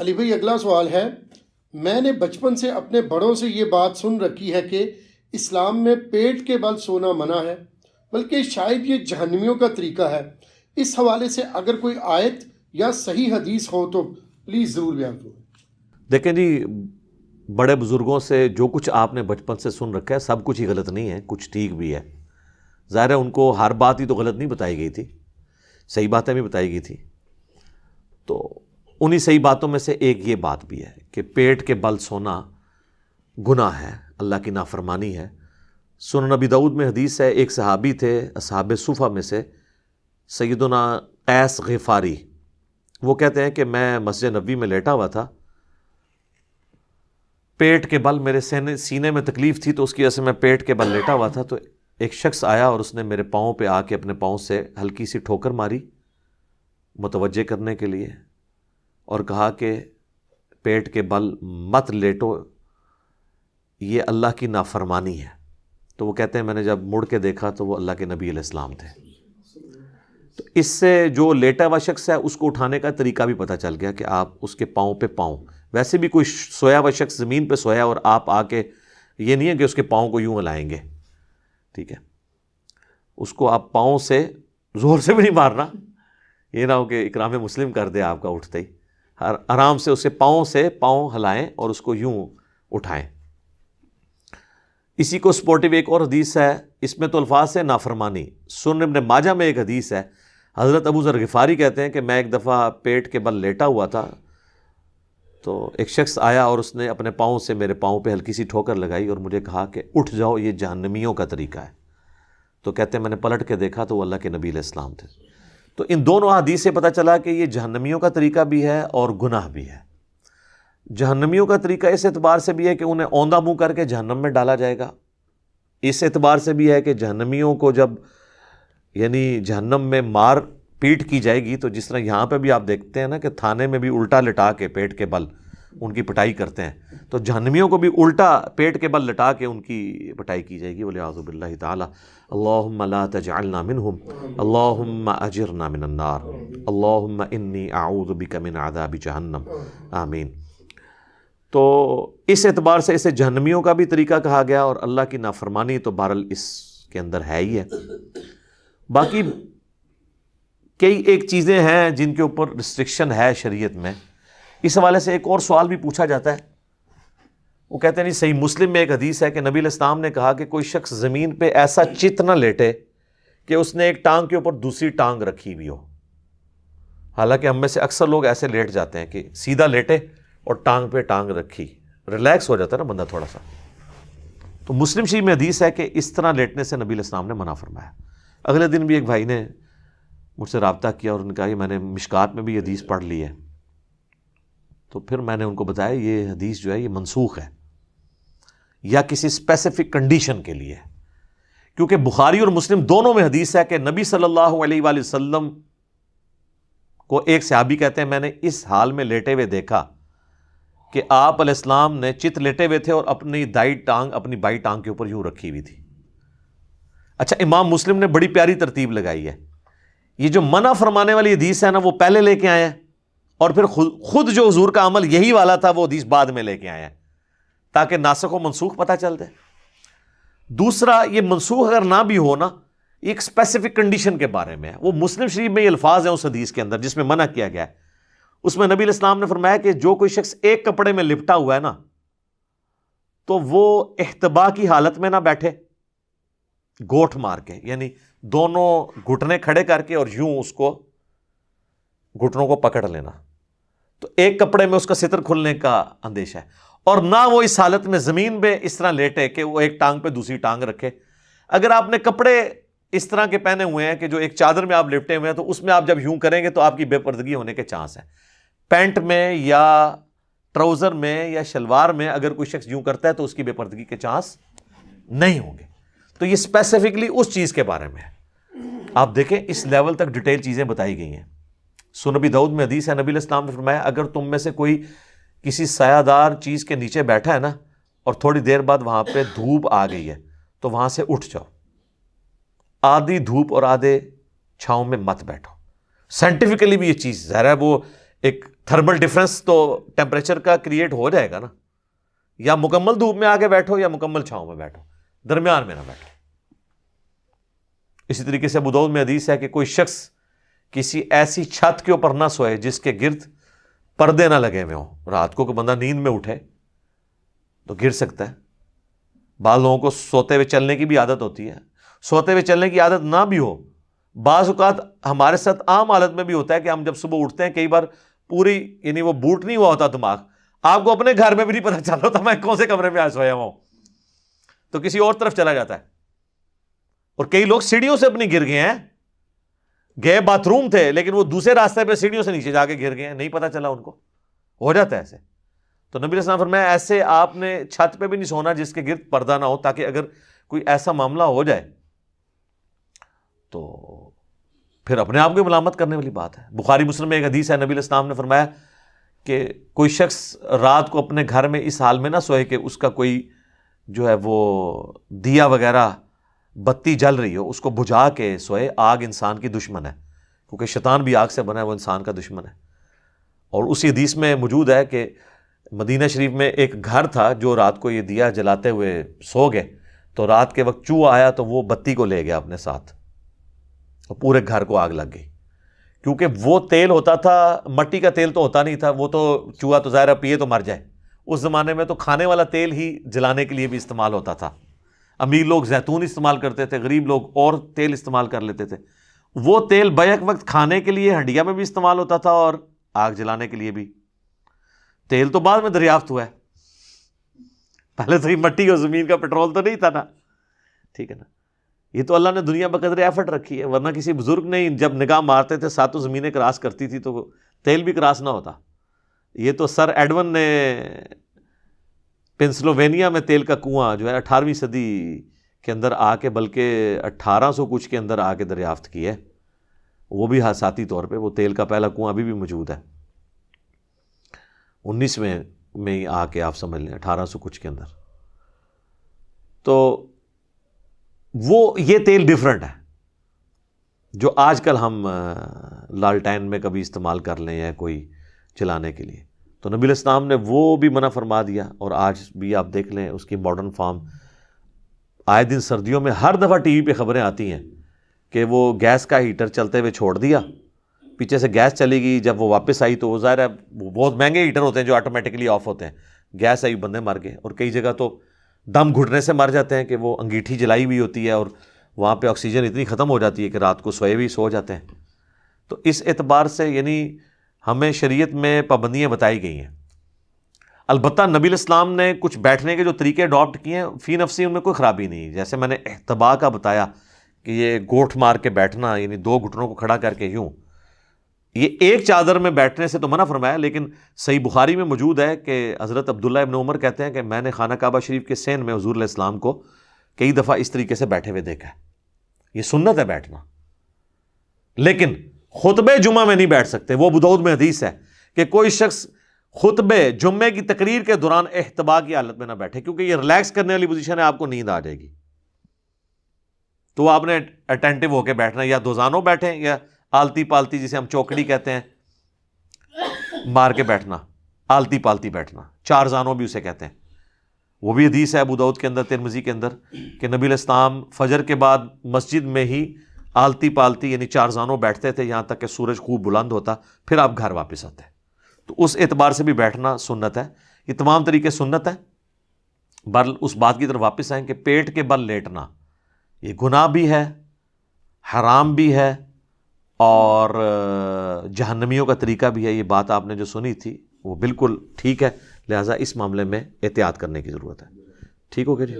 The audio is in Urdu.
علی بھائی اگلا سوال ہے، میں نے بچپن سے اپنے بڑوں سے یہ بات سن رکھی ہے کہ اسلام میں پیٹ کے بل سونا منع ہے، بلکہ شاید یہ جہنمیوں کا طریقہ ہے۔ اس حوالے سے اگر کوئی آیت یا صحیح حدیث ہو تو پلیز ضرور بیان کرو۔ دیکھیں جی، بڑے بزرگوں سے جو کچھ آپ نے بچپن سے سن رکھا ہے سب کچھ ہی غلط نہیں ہے، کچھ ٹھیک بھی ہے۔ ظاہر ہے ان کو ہر بات ہی تو غلط نہیں بتائی گئی تھی، صحیح باتیں بھی بتائی گئی تھی۔ تو انہی صحیح باتوں میں سے ایک یہ بات بھی ہے کہ پیٹ کے بل سونا گناہ ہے، اللہ کی نافرمانی ہے۔ سنن نبی داؤد میں حدیث ہے، ایک صحابی تھے اصحاب صفہ میں سے، سیدنا قیس غفاری، وہ کہتے ہیں کہ میں مسجد نبوی میں لیٹا ہوا تھا، پیٹ کے بل میرے سینے میں تکلیف تھی، تو اس کی وجہ سے میں پیٹ کے بل لیٹا ہوا تھا، تو ایک شخص آیا اور اس نے میرے پاؤں پہ آ کے اپنے پاؤں سے ہلکی سی ٹھوکر ماری متوجہ کرنے کے لیے، اور کہا کہ پیٹ کے بل مت لیٹو، یہ اللہ کی نافرمانی ہے۔ تو وہ کہتے ہیں میں نے جب مڑ کے دیکھا تو وہ اللہ کے نبی علیہ السلام تھے۔ تو اس سے جو لیٹا ہوا شخص ہے اس کو اٹھانے کا طریقہ بھی پتہ چل گیا کہ آپ اس کے پاؤں پہ پاؤں، ویسے بھی کوئی سویا ہوا شخص زمین پہ سویا اور آپ آ کے، یہ نہیں ہے کہ اس کے پاؤں کو یوں ہلائیں گے، ٹھیک ہے، اس کو آپ پاؤں سے زور سے بھی نہیں مارنا، یہ نہ ہو کہ اکرام مسلم کر دے آپ کا اٹھتے ہی، آرام سے اسے پاؤں سے پاؤں ہلائیں اور اس کو یوں اٹھائیں۔ اسی کو سپورٹیو ایک اور حدیث ہے، اس میں تو الفاظ ہے نافرمانی۔ سنن ابن ماجہ میں ایک حدیث ہے، حضرت ابو ذر غفاری کہتے ہیں کہ میں ایک دفعہ پیٹ کے بل لیٹا ہوا تھا، تو ایک شخص آیا اور اس نے اپنے پاؤں سے میرے پاؤں پہ ہلکی سی ٹھوکر لگائی اور مجھے کہا کہ اٹھ جاؤ، یہ جہنمیوں کا طریقہ ہے۔ تو کہتے ہیں میں نے پلٹ کے دیکھا تو وہ اللہ کے نبی علیہ السلام تھے۔ تو ان دونوں حدیث سے پتہ چلا کہ یہ جہنمیوں کا طریقہ بھی ہے اور گناہ بھی ہے۔ جہنمیوں کا طریقہ اس اعتبار سے بھی ہے کہ انہیں اوندھا منہ کر کے جہنم میں ڈالا جائے گا، اس اعتبار سے بھی ہے کہ جہنمیوں کو جب یعنی جہنم میں مار پیٹ کی جائے گی، تو جس طرح یہاں پہ بھی آپ دیکھتے ہیں نا کہ تھانے میں بھی الٹا لٹا کے پیٹ کے بل ان کی پٹائی کرتے ہیں، تو جہنمیوں کو بھی الٹا پیٹ کے بل لٹا کے ان کی پٹائی کی جائے گی۔ والعیاذ باللہ تعالی۔ اللہم لا تجعلنا منہم، اللہم اجرنا من النار، اللہم انی اعوذ بک من عذاب جہنم، آمین۔ تو اس اعتبار سے اسے جہنمیوں کا بھی طریقہ کہا گیا، اور اللہ کی نافرمانی تو بہرحال اس کے اندر ہے ہی ہے۔ باقی کئی ایک چیزیں ہیں جن کے اوپر ریسٹرکشن ہے شریعت میں۔ اس حوالے سے ایک اور سوال بھی پوچھا جاتا ہے، وہ کہتے ہیں نہیں، صحیح مسلم میں ایک حدیث ہے کہ نبی علیہ السلام نے کہا کہ کوئی شخص زمین پہ ایسا چت نہ لیٹے کہ اس نے ایک ٹانگ کے اوپر دوسری ٹانگ رکھی ہوئی ہو۔ حالانکہ ہم میں سے اکثر لوگ ایسے لیٹ جاتے ہیں کہ سیدھا لیٹے اور ٹانگ پہ ٹانگ رکھی، ریلیکس ہو جاتا ہے نا بندہ تھوڑا سا۔ تو مسلم شریف میں حدیث ہے کہ اس طرح لیٹنے سے نبی علیہ السلام نے منع فرمایا۔ اگلے دن بھی ایک بھائی نے مجھ سے رابطہ کیا اور انہوں نے کہا کہ میں نے مشکات میں بھی یہ حدیث پڑھ لی ہے۔ تو پھر میں نے ان کو بتایا یہ حدیث جو ہے یہ منسوخ ہے، یا کسی اسپیسیفک کنڈیشن کے لیے، کیونکہ بخاری اور مسلم دونوں میں حدیث ہے کہ نبی صلی اللہ علیہ وآلہ وسلم کو ایک صحابی کہتے ہیں میں نے اس حال میں لیٹے ہوئے دیکھا کہ آپ علیہ السلام نے چت لیٹے ہوئے تھے اور اپنی دائیں ٹانگ اپنی بائیں ٹانگ کے اوپر یوں رکھی ہوئی تھی۔ اچھا، امام مسلم نے بڑی پیاری ترتیب لگائی ہے، یہ جو منع فرمانے والی حدیث ہے نا وہ پہلے لے کے آئے ہیں، اور پھر خود جو حضور کا عمل یہی والا تھا وہ حدیث بعد میں لے کے آئے ہیں، تاکہ ناسخ و منسوخ پتہ چل دے۔ دوسرا، یہ منسوخ اگر نہ بھی ہو نا، ایک اسپیسیفک کنڈیشن کے بارے میں ہے۔ وہ مسلم شریف میں یہ الفاظ ہیں اس حدیث کے اندر جس میں منع کیا گیا ہے، اس میں نبی علیہ السلام نے فرمایا کہ جو کوئی شخص ایک کپڑے میں لپٹا ہوا ہے نا تو وہ احتبا کی حالت میں نہ بیٹھے گوٹھ مار کے، یعنی دونوں گھٹنے کھڑے کر کے اور یوں اس کو گھٹنوں کو پکڑ لینا، تو ایک کپڑے میں اس کا ستر کھلنے کا اندیشہ ہے، اور نہ وہ اس حالت میں زمین پہ اس طرح لیٹے کہ وہ ایک ٹانگ پہ دوسری ٹانگ رکھے۔ اگر آپ نے کپڑے اس طرح کے پہنے ہوئے ہیں کہ جو ایک چادر میں آپ لپٹے ہوئے ہیں تو اس میں آپ جب یوں کریں گے تو آپ کی بے پردگی ہونے کے چانس ہیں۔ پینٹ میں یا ٹراؤزر میں یا شلوار میں اگر کوئی شخص یوں کرتا ہے تو اس کی بے پردگی کے چانس نہیں ہوں گے۔ تو یہ اسپیسیفکلی اس چیز کے بارے میں ہے۔ آپ دیکھیں اس لیول تک ڈیٹیل چیزیں بتائی گئی ہیں۔ سنن نبی داؤد میں حدیث ہے، نبی علیہ السلام نے فرمایا اگر تم میں سے کوئی کسی سایہ دار چیز کے نیچے بیٹھا ہے نا اور تھوڑی دیر بعد وہاں پہ دھوپ آ گئی ہے تو وہاں سے اٹھ جاؤ، آدھی دھوپ اور آدھے چھاؤں میں مت بیٹھو۔ سائنٹیفکلی بھی یہ چیز ظاہر ہے وہ ایک تھرمل ڈفرنس تو ٹیمپریچر کا کریٹ ہو جائے گا نا. یا مکمل دھوپ میں آگے بیٹھو یا مکمل چھاؤں میں بیٹھو, درمیان میں نہ بیٹھو. اسی طریقے سے ابو داؤد میں حدیث ہے کہ کوئی شخص کسی ایسی چھت کے اوپر نہ سوئے جس کے گرد پردے نہ لگے ہوئے ہوں. رات کو کوئی بندہ نیند میں اٹھے تو گر سکتا ہے. بعض لوگوں کو سوتے ہوئے چلنے کی بھی عادت ہوتی ہے, سوتے ہوئے چلنے کی عادت نہ بھی ہو. بعض اوقات ہمارے ساتھ عام حالت میں بھی ہوتا ہے کہ ہم جب صبح اٹھتے ہیں کئی بار پوری یعنی وہ بوٹ نہیں ہوا ہوتا دماغ, آپ کو اپنے گھر میں بھی نہیں پتہ چل رہا ہوتا میں کون سے کمرے میں آج سویا ہوا ہوں, تو کسی اور طرف چلا جاتا ہے. اور کئی لوگ سیڑھیوں سے اپنی گر گئے ہیں, گئے باتھ روم تھے لیکن وہ دوسرے راستے پہ سیڑھیوں سے نیچے جا کے گر گئے ہیں, نہیں پتہ چلا ان کو. ہو جاتا ہے ایسے. تو نبی علیہ السلام فرمایا ایسے آپ نے چھت پہ بھی نہیں سونا جس کے گرد پردہ نہ ہو, تاکہ اگر کوئی ایسا معاملہ ہو جائے تو پھر اپنے آپ کو ملامت کرنے والی بات ہے. بخاری مسلم میں ایک حدیث ہے, نبی علیہ السلام نے فرمایا کہ کوئی شخص رات کو اپنے گھر میں اس حال میں نہ سوئے کہ اس کا کوئی جو ہے وہ دیا وغیرہ بتی جل رہی ہو, اس کو بجھا کے سوئے. آگ انسان کی دشمن ہے, کیونکہ شیطان بھی آگ سے بنا ہے, وہ انسان کا دشمن ہے. اور اسی حدیث میں موجود ہے کہ مدینہ شریف میں ایک گھر تھا جو رات کو یہ دیا جلاتے ہوئے سو گئے, تو رات کے وقت چوہا آیا تو وہ بتی کو لے گیا اپنے ساتھ, اور پورے گھر کو آگ لگ گئی. کیونکہ وہ تیل ہوتا تھا, مٹی کا تیل تو ہوتا نہیں تھا, وہ تو چوہا تو ظاہر پیے تو مر جائے. اس زمانے میں تو کھانے والا تیل ہی جلانے کے لیے بھی استعمال ہوتا تھا. امیر لوگ زیتون استعمال کرتے تھے, غریب لوگ اور تیل استعمال کر لیتے تھے. وہ تیل بیک وقت کھانے کے لیے ہنڈیا میں بھی استعمال ہوتا تھا اور آگ جلانے کے لیے بھی. تیل تو بعد میں دریافت ہوا ہے, پہلے تو مٹی اور زمین کا پٹرول تو نہیں تھا نا, ٹھیک ہے نا. یہ تو اللہ نے دنیا بقدر ایفرٹ رکھی ہے, ورنہ کسی بزرگ نے جب نگاہ مارتے تھے ساتوں زمینیں کراس کرتی تھی تو تیل بھی کراس نہ ہوتا. یہ تو سر ایڈون نے پنسلوینیا میں تیل کا کنواں جو ہے 18ویں صدی کے اندر آ کے, بلکہ 1800 کچھ کے اندر آ کے دریافت کی ہے, وہ بھی حادثاتی طور پہ. وہ تیل کا پہلا کنواں ابھی بھی موجود ہے, 19ویں میں ہی آ کے آپ سمجھ لیں 1800 کچھ کے اندر. تو وہ یہ تیل ڈیفرنٹ ہے جو آج کل ہم لالٹین میں کبھی استعمال کر لیں یا کوئی چلانے کے لیے. تو نبی علیہ السلام نے وہ بھی منع فرما دیا, اور آج بھی آپ دیکھ لیں اس کی ماڈرن فارم. آئے دن سردیوں میں ہر دفعہ ٹی وی پہ خبریں آتی ہیں کہ وہ گیس کا ہیٹر چلتے ہوئے چھوڑ دیا, پیچھے سے گیس چلی گئی, جب وہ واپس آئی تو وہ ظاہر ہے وہ بہت مہنگے ہیٹر ہوتے ہیں جو آٹومیٹکلی آف ہوتے ہیں, گیس آئی بندے مر گئے. اور کئی جگہ تو دم گھٹنے سے مر جاتے ہیں کہ وہ انگیٹھی جلائی ہوئی ہوتی ہے اور وہاں پہ آکسیجن اتنی ختم ہو جاتی ہے کہ رات کو سوئے بھی سو جاتے ہیں. تو اس اعتبار سے یعنی ہمیں شریعت میں پابندیاں بتائی گئی ہیں. البتہ نبی علیہ السلام نے کچھ بیٹھنے کے جو طریقے اڈاپٹ کیے ہیں فی نفسی ان میں کوئی خرابی نہیں. جیسے میں نے احتبا کا بتایا کہ یہ گوٹھ مار کے بیٹھنا, یعنی 2 گھٹنوں کو کھڑا کر کے یوں, یہ ایک چادر میں بیٹھنے سے تو منع فرمایا. لیکن صحیح بخاری میں موجود ہے کہ حضرت عبداللہ ابن عمر کہتے ہیں کہ میں نے خانہ کعبہ شریف کے سین میں حضور علیہ السلام کو کئی دفعہ اس طریقے سے بیٹھے ہوئے دیکھا ہے. یہ سنت ہے بیٹھنا, لیکن خطبے جمعہ میں نہیں بیٹھ سکتے. وہ ابو داؤد میں حدیث ہے کہ کوئی شخص خطبے جمعے کی تقریر کے دوران احتبا کی حالت میں نہ بیٹھے, کیونکہ یہ ریلیکس کرنے والی پوزیشن ہے, آپ کو نیند آ جائے گی. تو آپ نے اٹینٹو ہو کے بیٹھنا, یا دوزانوں بیٹھیں یا آلتی پالتی جسے ہم چوکڑی کہتے ہیں مار کے بیٹھنا, آلتی پالتی بیٹھنا, 4 زانوں بھی اسے کہتے ہیں. وہ بھی حدیث ہے ابو داؤد کے اندر, ترمذی کے اندر, کہ نبی علیہ السلام فجر کے بعد مسجد میں ہی آلتی پالتی یعنی 4 زانوں بیٹھتے تھے یہاں تک کہ سورج خوب بلند ہوتا, پھر آپ گھر واپس آتے. تو اس اعتبار سے بھی بیٹھنا سنت ہے. یہ تمام طریقے سنت ہے. بہرحال اس بات کی طرف واپس آئیں کہ پیٹ کے بل لیٹنا یہ گناہ بھی ہے, حرام بھی ہے, اور جہنمیوں کا طریقہ بھی ہے. یہ بات آپ نے جو سنی تھی وہ بالکل ٹھیک ہے, لہٰذا اس معاملے میں احتیاط کرنے کی ضرورت ہے. ٹھیک ہو گیا جی.